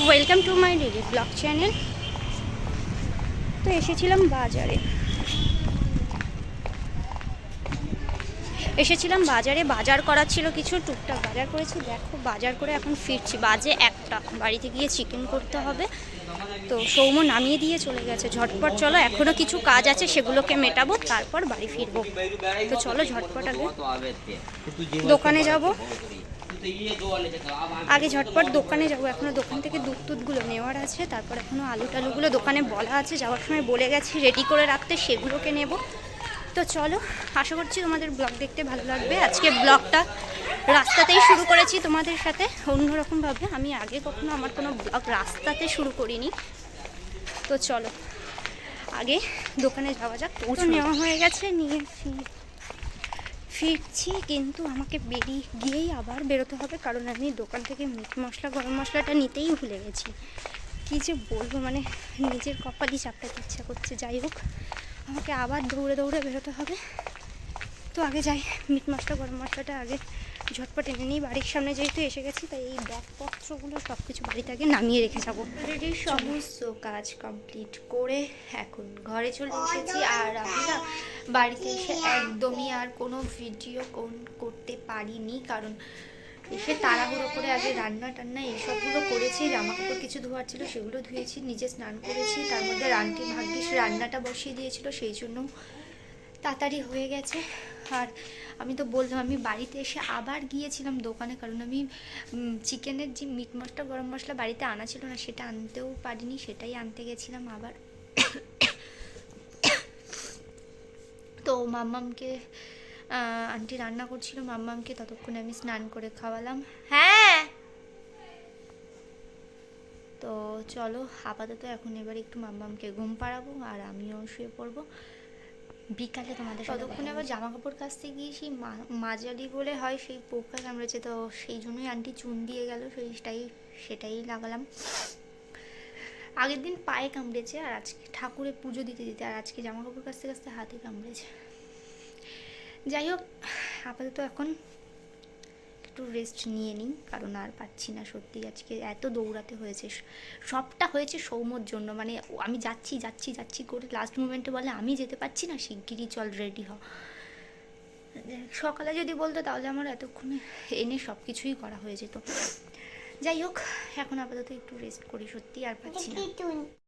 Welcome to my daily blog channel. তো এসেছিলাম বাজারে বাজার করার ছিল, কিছু টুকটাক বাজার করেছি। দেখো বাজার করে এখন ফিরছি, বাজে 1টা। বাড়িতে গিয়ে চিকেন করতে হবে। তো সৌম্য নামিয়ে দিয়ে চলে গেছে। ঝটপট চলো, এখনও কিছু কাজ আছে, সেগুলোকে মেটাবো, তারপর বাড়ি ফিরবো। তো চলো ঝটপট দোকানে যাব। আগে ঝটপট দোকানে যাবো, এখনও দোকান থেকে দুধগুলো নেওয়ার আছে। তারপর এখনও আলু টালুগুলো দোকানে বলা আছে, যাওয়ার সময় বলে গেছি রেডি করে রাখতে, সেগুলোকে নেব। তো চলো, আশা করছি তোমাদের ব্লগ দেখতে ভালো লাগবে। আজকে ব্লগটা রাস্তাতেই শুরু করেছি তোমাদের সাথে, অন্যরকমভাবে। আমি আগে কখনো আমার কোনো ব্লগ রাস্তাতে শুরু করিনি। তো চলো আগে দোকানে যাওয়া যাক। তো নেওয়া হয়ে গেছে, নিয়ে ফিরছি। কিন্তু আমাকে গিয়েই আবার বেরোতে হবে, কারণ আমি দোকান থেকে মিট মশলা গরম মশলাটা নিতেই ভুলে গেছি। কী যে বলবো, মানে নিজের কপালই চাপটাতে ইচ্ছা করছে। যাই হোক, আমাকে আবার দৌড়ে দৌড়ে বেরোতে হবে। তো আগে যাই, মিট মশলা গরম মশলাটা আগে ঝটপট এনে নিই। বাড়ির সামনে যেহেতু এসে গেছি, তাই এই ব্যাগপত্রগুলো সব কিছু বাড়িতে আগে নামিয়ে রেখে যাবো। অলরেডি সমস্ত কাজ কমপ্লিট করে এখন ঘরে চলে এসেছি। আর আমি না বাড়িতে এসে একদমই আর কোনো ভিডিও করতে পারিনি, কারণ এসে তাড়াহুড়ো করে আগে রান্না টান্না এইসবগুলো করেছি। জামাকাপড় কিছু ধোয়ার ছিল, সেগুলো ধুয়েছি, নিজে স্নান করেছি। তার মধ্যে ভাগ্যিস রান্নাটা বসিয়ে দিয়েছিল, সেই জন্য তাড়াতাড়ি হয়ে গেছে। আর আমি তো বললাম, আমি বাড়িতে এসে আবার গিয়েছিলাম দোকানে, কারণ আমি চিকেনের যে মিট মশলা গরম মশলা বাড়িতে আনা ছিল না, সেটা আনতেও পারিনি, সেটাই আনতে গেছিলাম আবার। তো মাম্মামকে আন্টি রান্না করছিল, মাম্মামকে ততক্ষণে আমি স্নান করে খাওয়ালাম। হ্যাঁ, তো চলো আপাতত এখন এবার একটু মাম্মামকে ঘুম পাড়াবো, আর আমিও শুয়ে পড়বো। বিকালে তোমাদের ততক্ষণে আবার জামা কাপড় কাচতে গিয়ে সেই মাজালি বলে হয়, সেই পোকা কামড়েছে। তো সেই জন্যই আন্টি চুন দিয়ে গেল, সেটাই লাগালাম। আগের দিন পায়ে কামড়েছে, আর আজকে ঠাকুরে পুজো দিতে দিতে, আর আজকে জামা কাপড় কাচতে কাচতে হাতে কামড়েছে। যাই হোক, আপাতত এখন একটু রেস্ট নিয়ে নিই, কারণ আর পাচ্ছি না সত্যি। আজকে এত দৌড়াতে হয়েছে, সবটা হয়েছে সৌম্যর জন্য। মানে আমি যাচ্ছি করে লাস্ট মোমেন্টে বলে আমি যেতে পারছি না, শিগগিরই চল রেডি হ। সকালে যদি বলতো তাহলে আমার এতক্ষণে এনে সব কিছুই করা হয়ে যেত। যাই হোক, এখন আপাতত একটু রেস্ট করি, সত্যি আর পাচ্ছি না।